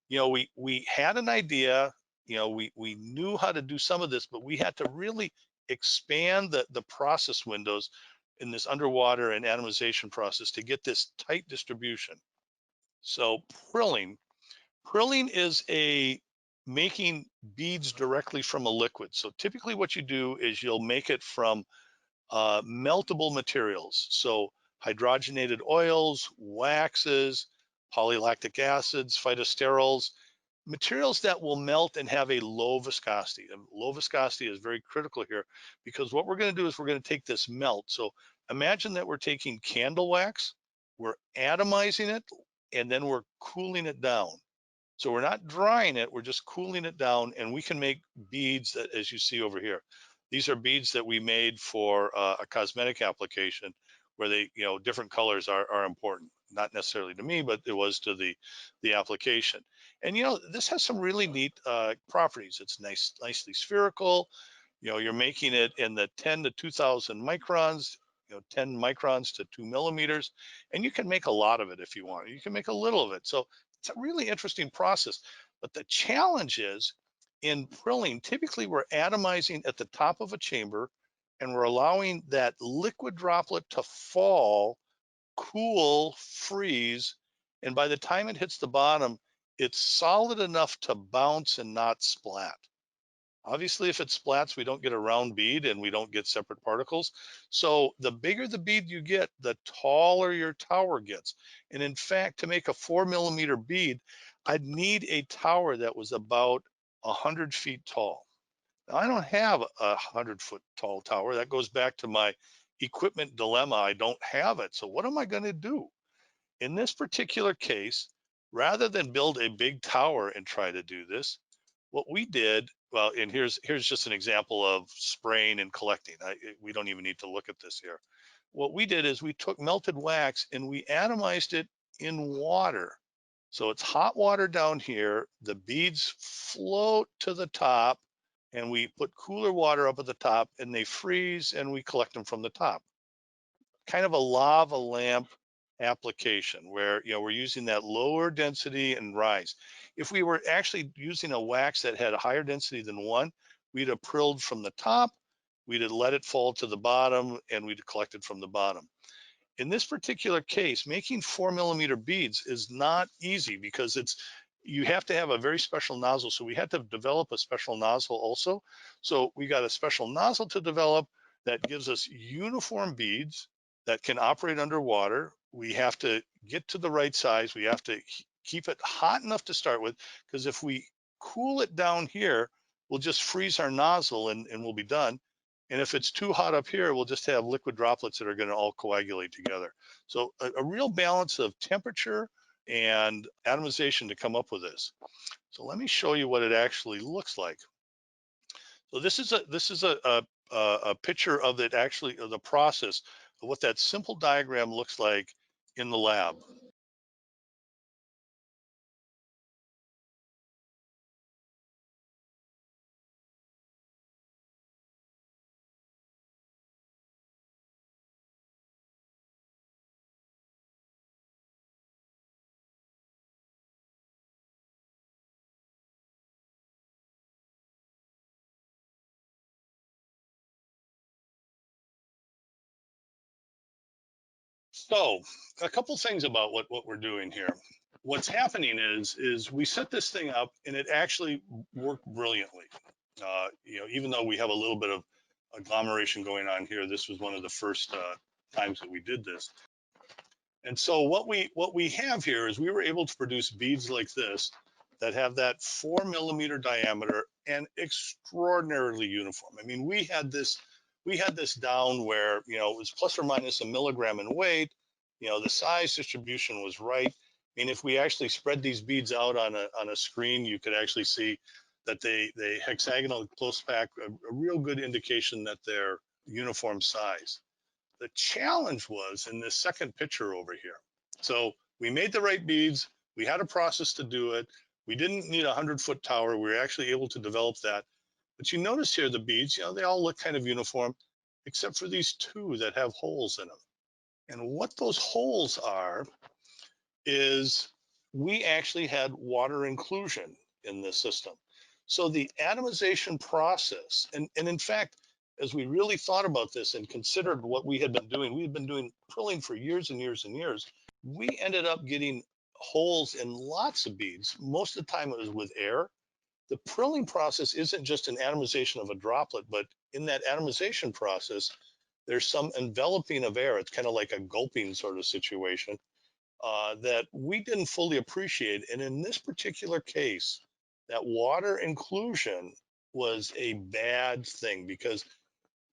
you know, we had an idea, you know, we knew how to do some of this, but we had to really expand the process windows in this underwater and atomization process to get this tight distribution. So Prilling is making beads directly from a liquid. So typically what you do is you'll make it from meltable materials. So hydrogenated oils, waxes, polylactic acids, phytosterols, materials that will melt and have a low viscosity. And low viscosity is very critical here, because what we're going to do is we're going to take this melt. So imagine that we're taking candle wax, we're atomizing it, and then we're cooling it down. So we're not drying it, we're just cooling it down, and we can make beads that, as you see over here. These are beads that we made for a cosmetic application where they, different colors are important. Not necessarily to me, but it was to the application. And this has some really neat properties. It's nicely spherical. You're making it in the 10 to 2000 microns, 10 microns to 2 millimeters, and you can make a lot of it if you want. You can make a little of it. So it's a really interesting process. But the challenge is, in Prilling, typically we're atomizing at the top of a chamber, and we're allowing that liquid droplet to fall, cool, freeze, and by the time it hits the bottom, it's solid enough to bounce and not splat. Obviously, if it splats, we don't get a round bead and we don't get separate particles. So the bigger the bead you get, the taller your tower gets. And in fact, to make a 4 millimeter bead, I'd need a tower that was about 100 feet tall. Now, I don't have a 100-foot tall tower. That goes back to my equipment dilemma. I don't have it. So what am I going to do? In this particular case, rather than build a big tower and try to do this, what we did, well, and here's just an example of spraying and collecting. We don't even need to look at this here. What we did is we took melted wax and we atomized it in water. So it's hot water down here. The beads float to the top, and we put cooler water up at the top, and they freeze, and we collect them from the top. Kind of a lava lamp application where we're using that lower density and rise. If we were actually using a wax that had a higher density than 1, we'd have prilled from the top, we'd have let it fall to the bottom, and we'd have collected from the bottom. In this particular case, making 4 millimeter beads is not easy, because you have to have a very special nozzle. So we had to develop a special nozzle also. So we got a special nozzle to develop that gives us uniform beads that can operate underwater. We have to get to the right size. We have to keep it hot enough to start with, because if we cool it down here, we'll just freeze our nozzle and we'll be done. And if it's too hot up here, we'll just have liquid droplets that are going to all coagulate together. So a real balance of temperature and atomization to come up with this. So let me show you what it actually looks like. So this is a picture of it, actually, of the process of what that simple diagram looks like in the lab. So a couple things about what we're doing here. What's happening is we set this thing up and it actually worked brilliantly. Even though we have a little bit of agglomeration going on here, this was one of the first times that we did this. And so what we have here is we were able to produce beads like this that have that 4 millimeter diameter and extraordinarily uniform. I mean, we had this down where it was plus or minus a milligram in weight. The size distribution was right. I mean, if we actually spread these beads out on a screen, you could actually see that they hexagonal close pack, a real good indication that they're uniform size. The challenge was in this second picture over here. So we made the right beads. We had a process to do it. We didn't need a 100-foot tower. We were actually able to develop that. But you notice here the beads, they all look kind of uniform, except for these 2 that have holes in them. And what those holes are is we actually had water inclusion in this system. So the atomization process, and in fact, as we really thought about this and considered what we had been doing prilling for years and years and years, we ended up getting holes in lots of beads. Most of the time it was with air. The prilling process isn't just an atomization of a droplet, but in that atomization process, there's some enveloping of air. It's kind of like a gulping sort of situation that we didn't fully appreciate. And in this particular case, that water inclusion was a bad thing because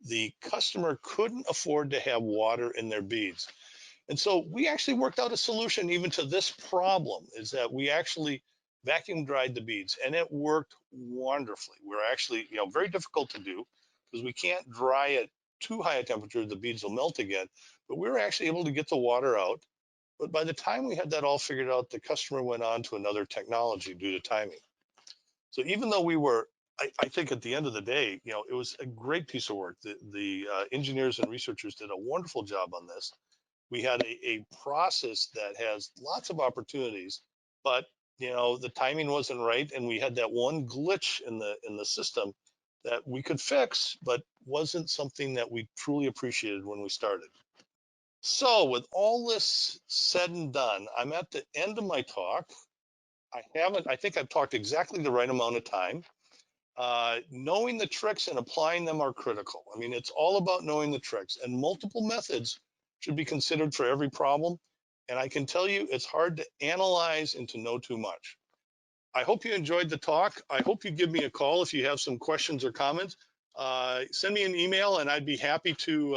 the customer couldn't afford to have water in their beads. And so we actually worked out a solution even to this problem, is that we actually vacuum dried the beads, and it worked wonderfully. We're actually, very difficult to do because we can't dry it too high a temperature, the beads will melt again. But we were actually able to get the water out. But by the time we had that all figured out, the customer went on to another technology due to timing. So even though we were, I think at the end of the day, it was a great piece of work. The engineers and researchers did a wonderful job on this. We had a process that has lots of opportunities, but the timing wasn't right, and we had that one glitch in the system that we could fix, but wasn't something that we truly appreciated when we started. So with all this said and done, I'm at the end of my talk. I think I've talked exactly the right amount of time. Knowing the tricks and applying them are critical. I mean, it's all about knowing the tricks, and multiple methods should be considered for every problem. And I can tell you, it's hard to analyze and to know too much. I hope you enjoyed the talk. I hope you give me a call if you have some questions or comments. Send me an email, and I'd be happy to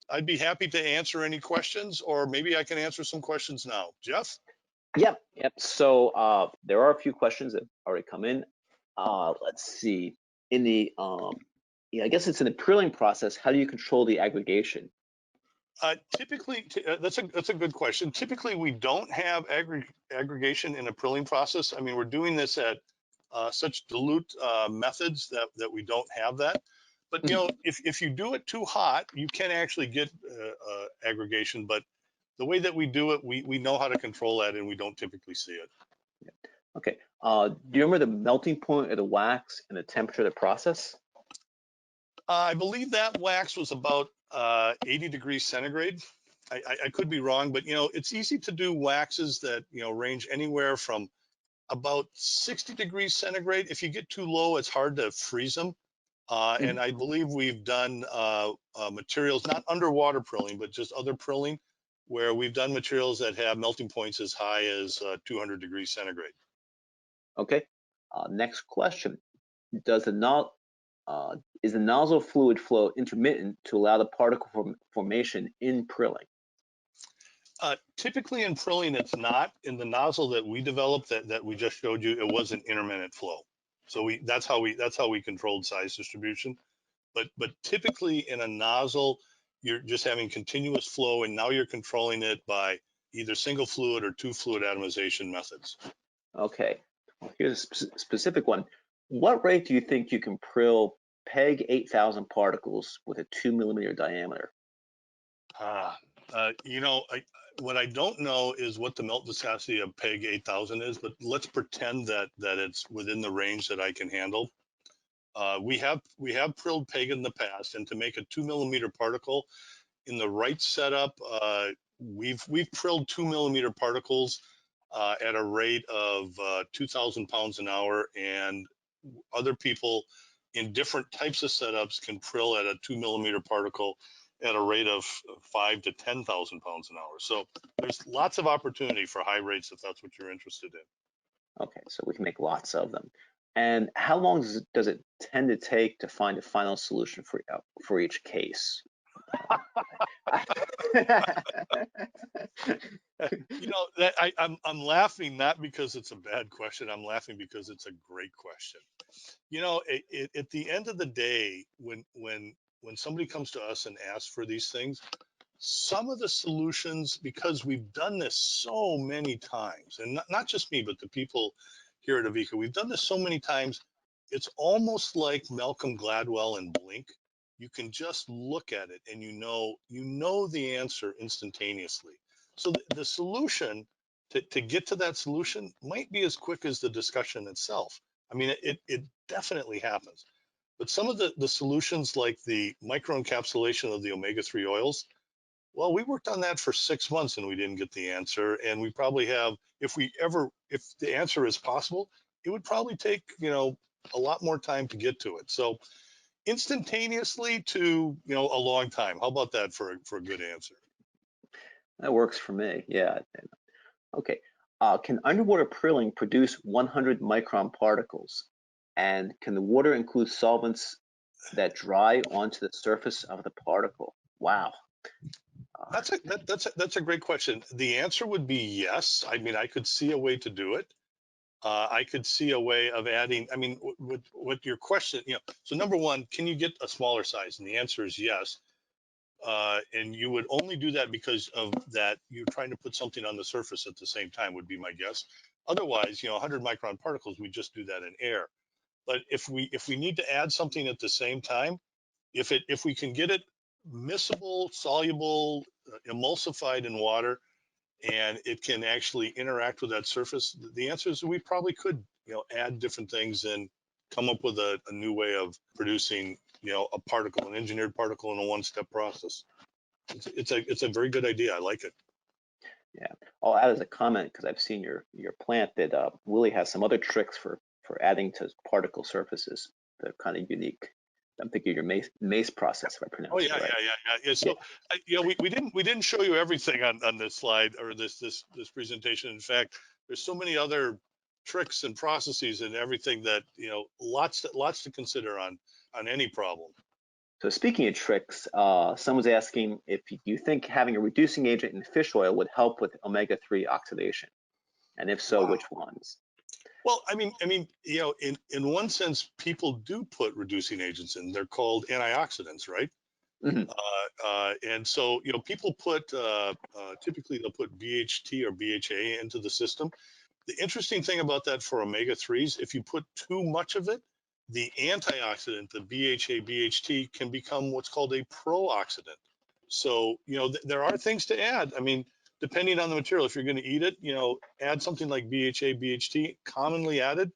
answer any questions, or maybe I can answer some questions now. Jeff? Yep. So there are a few questions that already come in. Let's see. In the I guess it's in the Prilling process. How do you control the aggregation? Typically, that's a good question. Typically, we don't have aggregation in a Prilling process. I mean, we're doing this at such dilute methods that we don't have that. But if you do it too hot, you can actually get aggregation. But the way that we do it, we know how to control that, and we don't typically see it. Okay. Do you remember the melting point of the wax and the temperature of the process? I believe that wax was about 80 degrees centigrade. I could be wrong, but it's easy to do waxes that range anywhere from about 60 degrees centigrade. If you get too low, it's hard to freeze them. And I believe we've done materials, not underwater prilling, but just other prilling, where we've done materials that have melting points as high as 200 degrees centigrade. Okay. Next question. Does is the nozzle fluid flow intermittent to allow the particle formation in Prilling? Typically in Prilling, it's not. In the nozzle that we developed that we just showed you, it was an intermittent flow. So that's how we controlled size distribution. But typically in a nozzle, you're just having continuous flow, and now you're controlling it by either single fluid or two fluid atomization methods. Okay. Here's a specific one. What rate do you think you can prill PEG 8000 particles with a 2 mm diameter? What I don't know is what the melt viscosity of PEG 8000 is, but let's pretend that it's within the range that I can handle. We have prilled PEG in the past, and to make a 2 mm particle in the right setup, we've prilled 2 mm particles at a rate of 2,000 pounds an hour, and other people in different types of setups can prill at a 2 mm particle at a rate of 5,000 to 10,000 pounds an hour. So there's lots of opportunity for high rates if that's what you're interested in. Okay, so we can make lots of them. And how long does it tend to take to find a final solution for each case? I'm laughing not because it's a bad question. I'm laughing because it's a great question. At the end of the day, when somebody comes to us and asks for these things, some of the solutions, because we've done this so many times, and not just me, but the people here at AVEKA, we've done this so many times, it's almost like Malcolm Gladwell and Blink. You can just look at it and you know the answer instantaneously. So the solution to get to that solution might be as quick as the discussion itself. I mean, it definitely happens. But some of the solutions, like the microencapsulation of the omega-3 oils, well, we worked on that for 6 months and we didn't get the answer. And we probably have, if the answer is possible, it would probably take, a lot more time to get to it. So instantaneously to, a long time. How about that for a good answer? That works for me. Yeah. Okay. Can underwater Prilling produce 100 micron particles? And can the water include solvents that dry onto the surface of the particle? Wow. That's a great question. The answer would be yes. I mean, I could see a way to do it. I could see a way of adding. I mean, what your question, so number one, can you get a smaller size? And the answer is yes. And you would only do that because of that you're trying to put something on the surface at the same time, would be my guess. Otherwise, 100 micron particles, we just do that in air. But if we need to add something at the same time, if we can get it miscible, soluble, emulsified in water, and it can actually interact with that surface, the answer is we probably could, add different things and come up with a new way of producing, a particle, an engineered particle in a one-step process. It's a very good idea. I like it. Yeah, I'll add as a comment because I've seen your plant that Willie has some other tricks for adding to particle surfaces that are kind of unique. I'm thinking your mace process, if I pronounce it right. Yeah. So, we didn't show you everything on this slide or this presentation. In fact, there's so many other tricks and processes and everything that lots to consider on any problem. So speaking of tricks, someone's asking if you think having a reducing agent in fish oil would help with omega-3 oxidation, and if so, Wow. which ones? Well, I mean, in one sense, people do put reducing agents in. They're called antioxidants, right? Mm-hmm. And so, people put typically they'll put BHT or BHA into the system. The interesting thing about that for omega-3s, if you put too much of it, the antioxidant, the BHA, BHT, can become what's called a pro-oxidant. So, there are things to add. I mean, depending on the material, if you're going to eat it, add something like BHA, BHT, commonly added,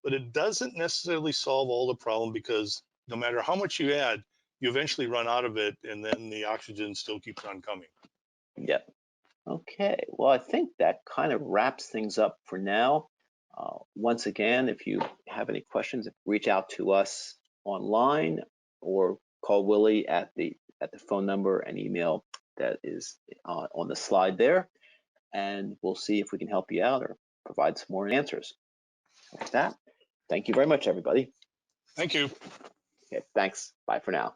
but it doesn't necessarily solve all the problem because no matter how much you add, you eventually run out of it, and then the oxygen still keeps on coming. Yep. Okay, well, I think that kind of wraps things up for now. Once again, if you have any questions, reach out to us online or call Willie at the phone number and email that is on the slide there, and we'll see if we can help you out or provide some more answers. With that, thank you very much, everybody. Thank you. Okay, thanks. Bye for now.